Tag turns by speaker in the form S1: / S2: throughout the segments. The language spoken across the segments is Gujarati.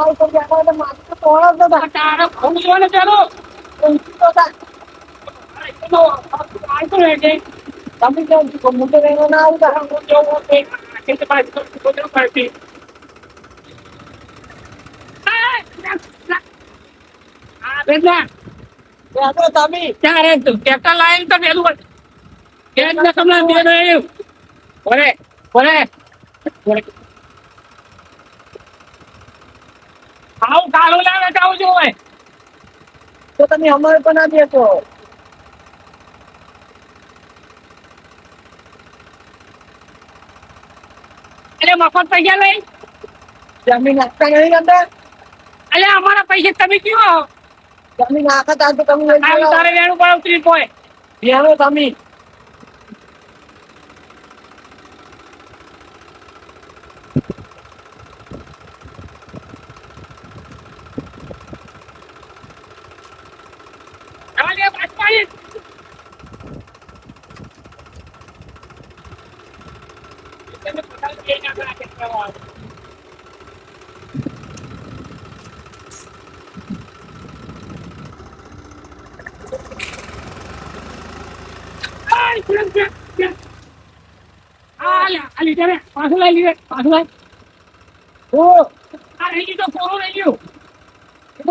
S1: તો બેઠા તો માથું તો તોડો તો તારે ફોન જોને ચાલો તો તમે કેમ મોટો રહેવાનો ના આવતા જોવો તે કે પાછો તો પાર્ટી આ બેટા બેઠો તમે ક્યારે તું ટેક્ટર લાઈન તો પેલું કે ન કમલા દે રહ્યું ઓરે ઓરે ઓરે આવ કાળો લાવે જાવ જો હોય તો તમે અમારે પણ ના દેશો એટલે મફત પૈસા લઈ જમીન નાખતા નહીં અંદર એટલે અમારા પૈસા તમે કયો જમીન નાખતા તો તમે તારે લેણું પડે ઉતરી પોય લેણો તમે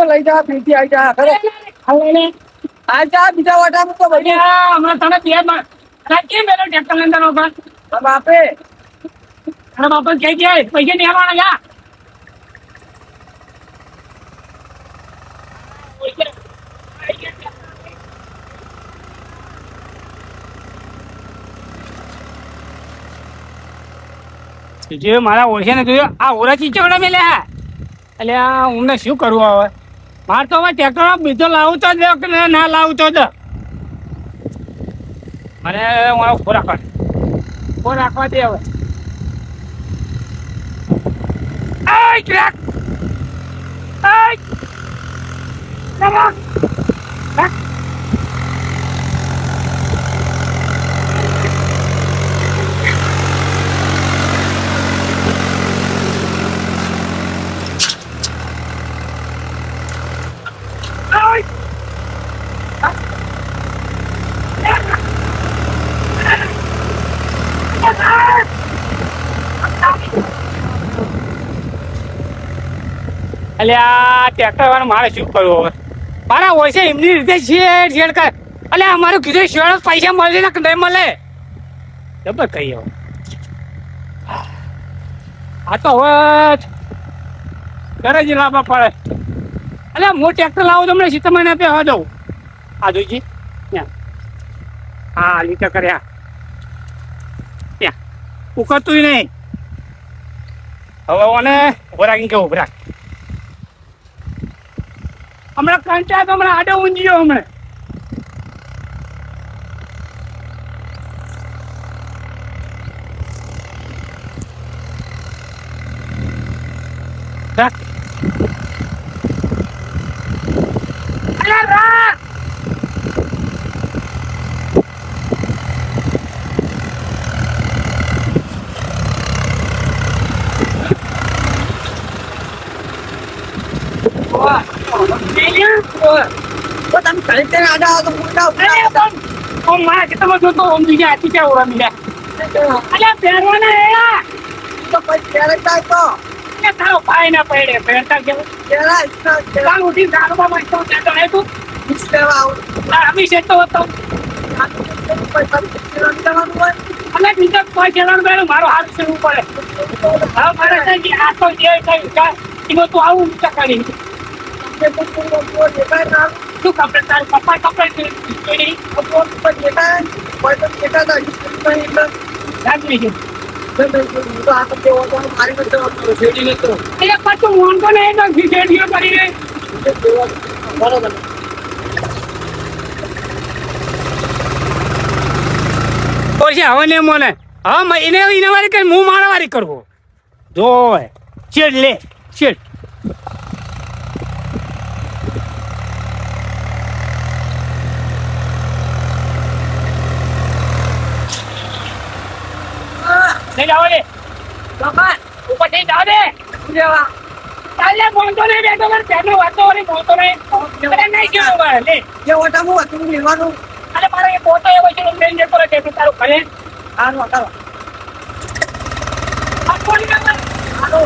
S1: લઈ જા પીતી આવી જા ખરે આ જા બીજા વાટામાં તો ભાઈ હમણાં તને બે કેમ બેલો ટ્રેક્ટર અંદર નો પણ બાપે અરે બાપા કઈ જાય પૈસા નહીં આવવાના જા જે મારા ઓળખે ને જોયું આ ઓળખી ચવડા મેલ્યા એટલે હું શું કરવું હવે મારે તો હવે ટ્રેક્ટર બીજો લાવું તો જ કે ના લાવું તો જ મને મારો ફોન રાખવા દે હવે ક્રેક અલ્યા ટ્રેક્ટર વાળા મારે શું કરવું હવે મારા હોય છે એમની રીતે શેડ કર અલ્યા અમારું કીધું શેડ પૈસા મળે ને નહીં મળે જબર કહી હવે આ તો હવે ઘરે જ લાવવા પડે અલ્યા હું ટ્રેક્ટર લાવું તો હમણાં સીતા મહિના આપે દઉં આદુજી ત્યાં હા લીટર કર્યા ત્યાં ઉકળતું નહીં હવે ઓને ઉભરાગી કેવું ઉભરાગ હમણાં કંટા તો હમણાં આડો ઊંઘ્યો હમણાં તારો ભાઈ ના પડે પહેરતા કેવું ઉઠી અભિષેક તો હતો અને બીજા કોઈ ચેનલ મારો હાથ કરવું પડે હા મારે આ તો જે કઈ તું આવું ચકાડી શું કપડે તારું પપ્પા કપડે હવે ને મને હા એને વારી કરી હું મારા વારી કરવો જો છેડ લે છેડ નહીં જાવ દે ઉપર જઈ જાવ દે કાલે બોલતો નહીં બેઠો મારે પેલો વાતો વળી બોલતો નહીં અરે નહીં કેવું મારે લે
S2: જે ઓટામાં હતું લેવાનું.
S1: અરે મારે એ પોતો એવો છે લઈને જતો રહે છે તારું ઘરે
S2: હાલો હાલો
S1: આ કોણ કામ હાલો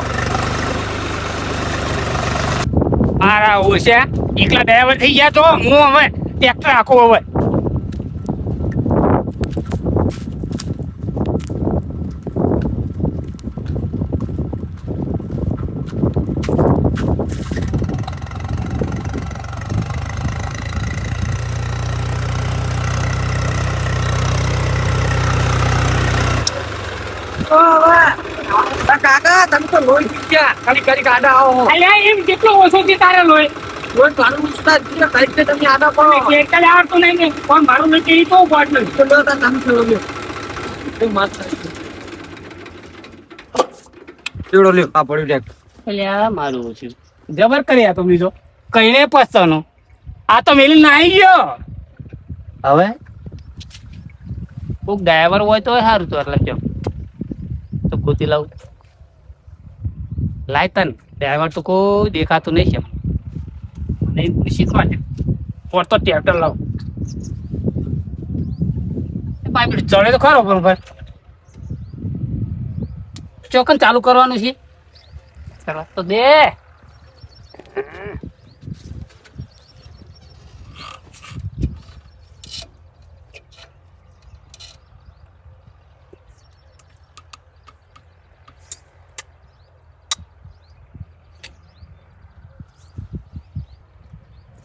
S1: મારા ઓછા એકલા ડ્રાઈવર થઈ ગયા તો હું હવે ટ્રેક્ટર આખું હવે
S2: કાકા તમે તો લોહી પી ગયા ખાલી કરી આડા આવો
S1: અલ્યા એમ કેટલો ઓછો છે તારે લોહી
S2: લોહી પાડું ઉસ્તા જ કઈ તમે આડા
S1: તમે
S2: પડો
S1: એકલે આવડતું નહીં ને કોણ મારું નથી એ તો ગોટ નહીં
S2: તો લો તા તમે ચલો લ્યો એ માત ચેડો લ્યો આ પડ્યું ટેક
S1: અલ્યા મારું ઓછું જબર કરી આ તો બીજો કઈને પસ્તાનો આ તો મેલી નાઈ ગયો હવે કોક ડ્રાઈવર હોય તો સારું તો એટલે કેમ તો ગોતી લાવું લાય તન ડ્રાઈવર તો કોઈ દેખાતું નહીં છે નહીં શીખવા છે પોર તો ટ્રેક્ટર લાવ બાઈક ચડે તો ખરો પણ ભાઈ ચોકન ચાલુ કરવાનું છે ચાલો તો દે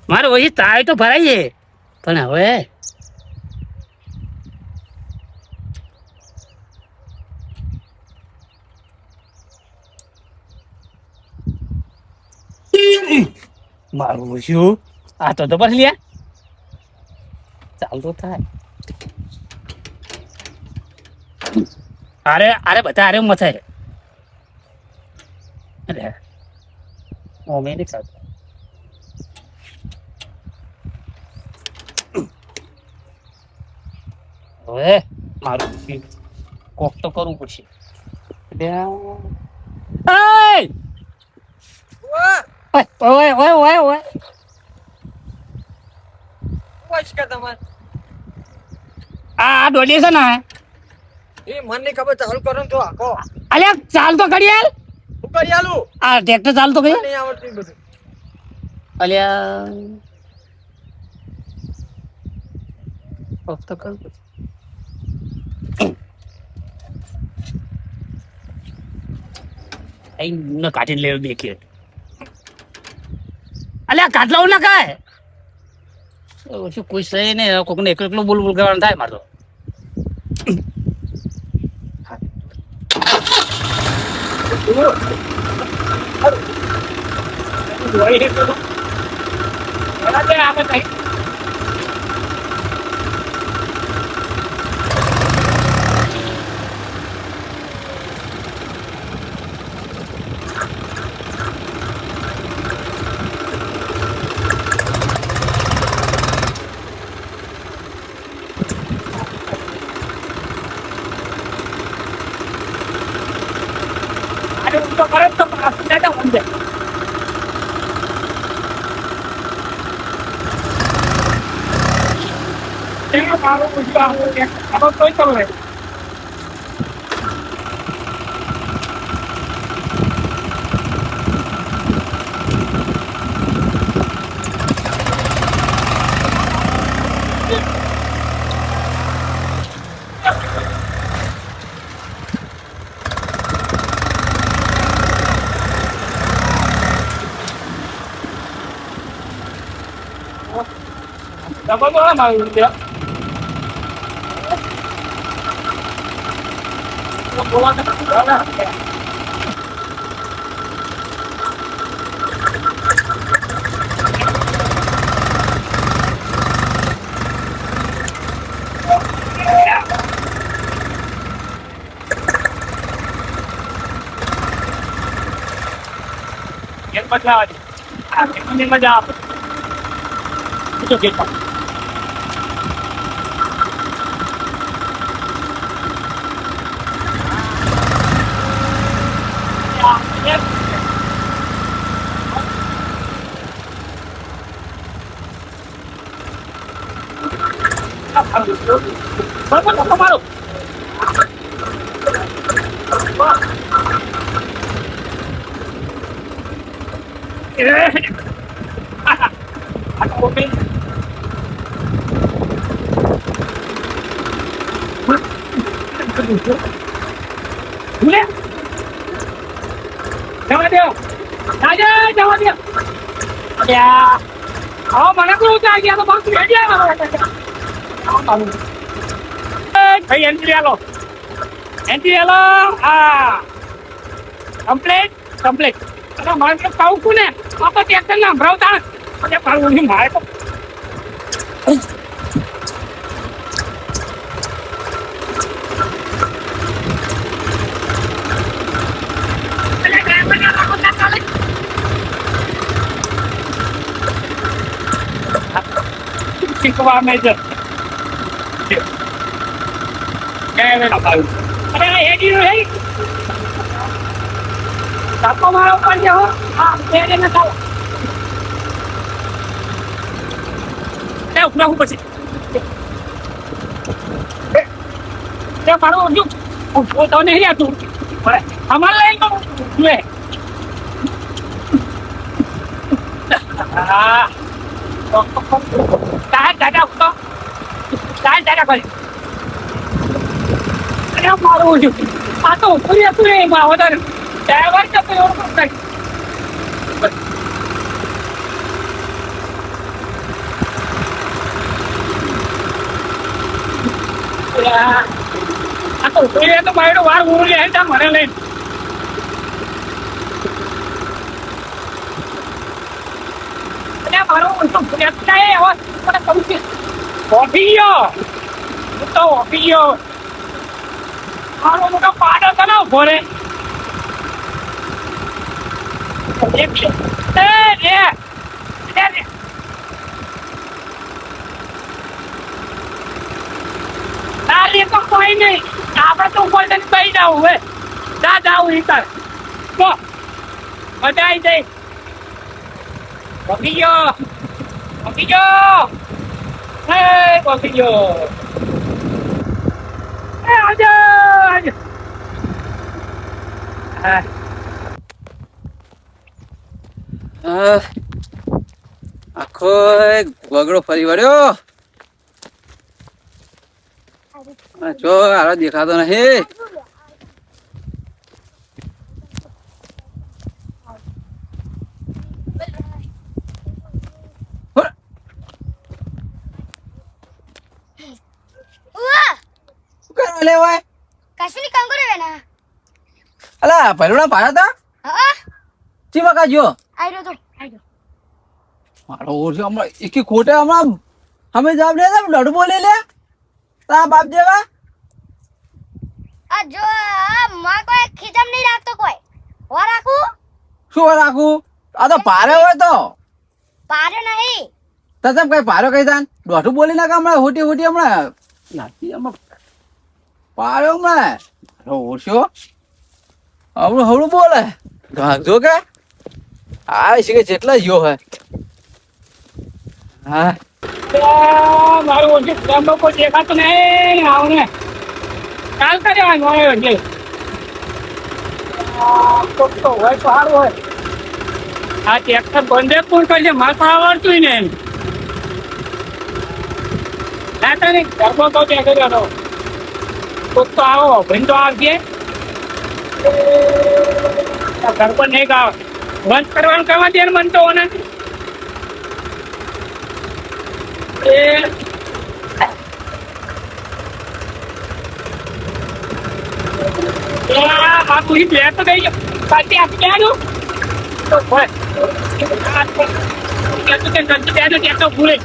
S1: મારે વહી તાય તો ભરાઈએ પણ હવે મારું શું આ તો બસ લ્યા ચાલતો થાય અરે અરે બધા અરે મથે અરે ઓ મેં નહીં ચાલતો હવે મારું કોક તો કરવું પડશે ઓય ઓય ઓય ઓય આ ડોલી છે ને
S2: એ મને નહીં ખબર ચાલુ કરો ને તો આખો
S1: અલ્યા ચાલ તો કરી હાલ
S2: હું કરી આલું
S1: આ ટ્રેક્ટર ચાલ તો કરી
S2: નહીં આવડતું બધું
S1: અલ્યા કોક તો કર અહીં ન કાઢીને લેવું દેખીએ અલ્યા કાટલાવ ના કાય ઓછું કોઈ સહી નહીં કોકને એકલું બોલ બોલ કરવાનું થાય મારે તો કરે તો પાછું જાય તો સમજે મારું પૂછવા કોઈ તો રહે Dapat orang mau dia. Bola ke bola. Yang manja aja. Yang manja apa? Itu kita. બરોબર ધક્કો મારો. આ તો ઓપી. ભૂલે જવા દો રાજા જવા દો. અલ્યા હા મને કોઈ ઉતાર ગયા તો બાકી રેડી આવ્યો. ભાઈ એન્ટ્રી આલો હા કમ્પ્લીટ અરે મારે તો કહું છું ને આપણે ટ્રેક્ટર ના ભરાવતા અરે મારું નહીં મારે તો શીખવા મેજર અરે એડી નો હે ધક્કો મારો ઉપર જાઓ. હા બે ને ચાલો એ ઉપરા ઉપર છે મારો જો તો નહીં રહ્યા તું બરાબર અમાર લઈ તો લે હા દાદા ઉતો દાદા કરી અરે મારું છું આ તો પૂરી હતું એમાં વધારે ડ્રાઈવર તો કોઈ ઓળખો નહીં. આ તો પૂરી તો મારો વાર ઉડી હતા મને લઈને મારો તો પૂરી થાય હવે મને કહું છે ઓફી ગયો હું તો ઓફી ગયો મારો મોટો પાડો તો ના ઉભો રે તો કોઈ નહીં આપડે તો ઉપર કઈ જવું હે જા જાવું ઈતર તો મજા આવી જાય. પહોંચી ગયો પહોંચી ગયો આજે
S2: આખો વગડો ફરી વળ્યો. જો હારો દેખાતો નહીં.
S3: કશું કામ કરે ને
S2: અલા ભૈરવડા પાડ્યા તા
S3: હા
S2: ચી વકા જો
S3: આઈ તો
S2: મારો ઓરસો હમણાં એકી ખોટે હમણાં અમે જવાબ દે દડું બોલે લે તા બાપ જેવા
S3: આ જો માં કોઈ ખીચમ નહીં રાખતો કોઈ હો રાખું
S2: શું રાખું આ તો પારે હોય તો
S3: પારે નહીં
S2: તો તમ કઈ પારો કઈ તાન દોઢું બોલી નાખ હમણાં હોટી હમણાં નાતી હમણાં પાડ્યો હમણાં ઓરસો હમણું બોલે ભાગજો કે આ છે કે જેટલા ગયો હે હા
S1: મારું ઓછું કોઈ દેખાતું નહીં આવને કાલ કર્યા હોય છે તો હોય તો સારું હોય. આ ટ્રેક્ટર બંધ પણ કરશે મારે પણ આવડતું ને એમ ના તો નહીં ગરબો તો ત્યાં કર્યો તો આવો ભાઈ તો આવજે ઘર પર નહીં ગાવ બંધ કરવાનું કરવા દે મન તો ને બાપુ બે તો ગઈ ગયો પાછી આપી દેવાનું તો હોય ભૂલે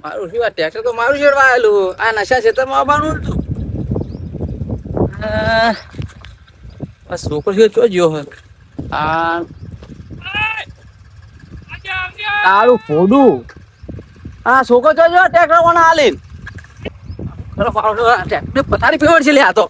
S2: મારું શું આ ટ્રેક્ટર તો મારું છેડવા આવેલું આ નશા ક્ષેત્રમાં આવવાનું હતું છોકરો છે ચો ગયો હોય આ તારું ફોડું આ છોકરો જોજો ટ્રેક્ટર કોને આલી ખરો પાવડો ટ્રેક્ટર પથારી ફેવર છે લે આ તો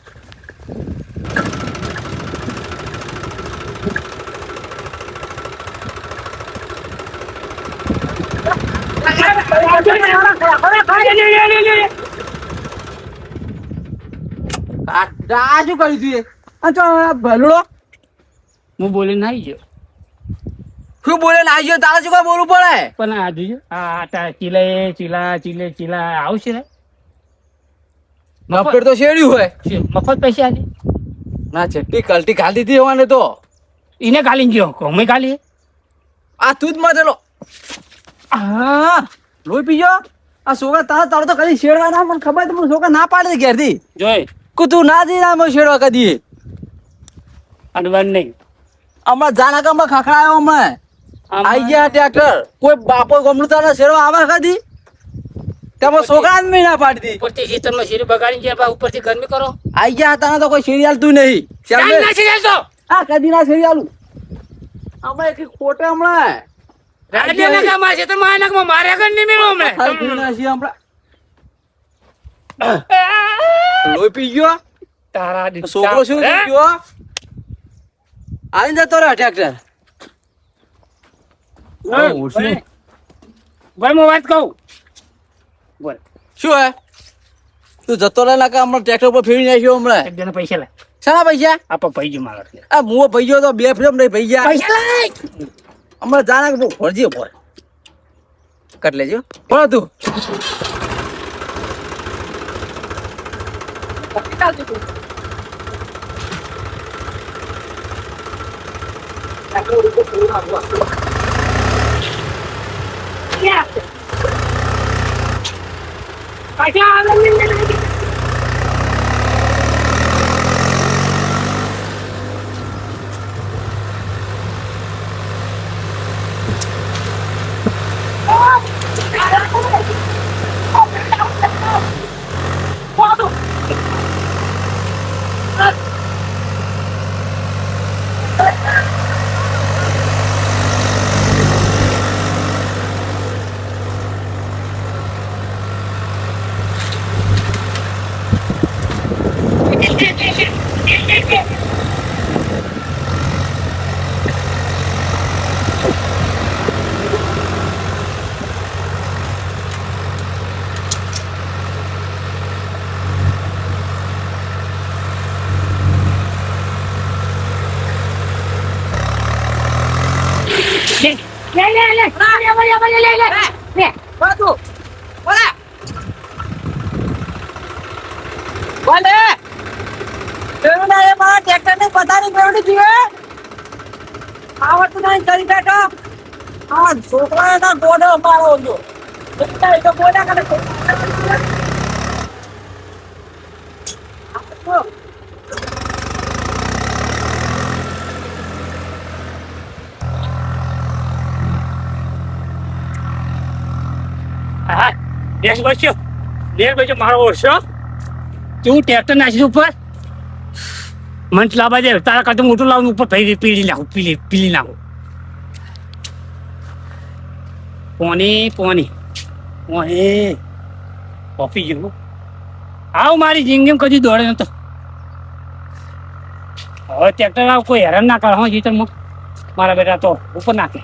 S2: આજુ કરી તું આ તો ભલડો
S1: હું બોલીને આવી ગયો
S2: શું બોલે ના આવ્યો તારે શું કોઈ બોલવું પડે
S1: પણ આ જોજો આ ચીલા આવશે ને
S2: નફેડ તો શેડ્યું હોય
S1: મફત પૈસા આજે
S2: ના ચટણી કલટી ખાલી દીધી હોવાને તો
S1: એને ગાલીને ગયો અમે ગાલી
S2: આ તું જ મતેલો હા લોહી પીજો આ છોકરા તારો તો કદી શેડવા ના મને ખબર તો પણ છોકરા ના પાડે ઘેરથી
S1: જોઈ
S2: કે તું ના જઈ ના મને શેડવા કદી
S1: અડવાન નહીં
S2: હમણાં જાના કે હમણાં ખખડાયો હમણાં આઈ ગયા ટ્રેક્ટર કોઈ બાપો ગમડું તારા શેડવા આવે કદી તેમાં છોકરા મેં ના પાડી દી
S1: ઉપરથી ખેતરમાં શેરી બગાડીને ગયા બા ઉપરથી ગરમી કરો
S2: આઈ ગયા તારા તો કોઈ શેરી હાલતું નહીં
S1: ચાલ ના શેરી હાલતો
S2: હા કદી ના શેરી હાલું હમણાં એક ખોટે હમણાં
S1: રાડે ના કામ છે તો માનકમાં મારે આગળ નહીં મેળવો હમણાં
S2: લોહી પી ગયો
S1: તારા
S2: છોકરો શું થઈ ગયો આવીને જતો રહ્યો ટ્રેક્ટર
S1: ભાઈ હું વાત કહું બોલ
S2: શું હે તું જતો રહે ના કે હમણાં ટ્રેક્ટર ઉપર ફેરી નાખ્યો હમણાં
S1: એક જણા પૈસા લાય
S2: શાના પૈસા
S1: આપો ભાઈ જો મારો
S2: આ મુઓ ભાઈ ગયો તો બે ફ્રેમ નહીં ભાઈ ગયા
S1: પૈસા લાય
S2: હમણાં જાના કે ભરજી બોલ કટ લેજો બોલો તું છોકરા ના ગોડો મારો જો ગોડા કરે
S1: દેશ બચ્યો મારો ઓછો તું ટ્રેક્ટર નાખીશ ઉપર મંચ લાવવા દે તારા કરતું મોટું લાવું ઉપર પીલી નાખું પીલી નાખું પોની કોફી જેવું આવ મારી જિંદગીમાં કદી દોડે નતો હવે ટ્રેક્ટર આવ કોઈ હેરાન ના કરે હા જીતર મારા બેટા તો ઉપર નાખે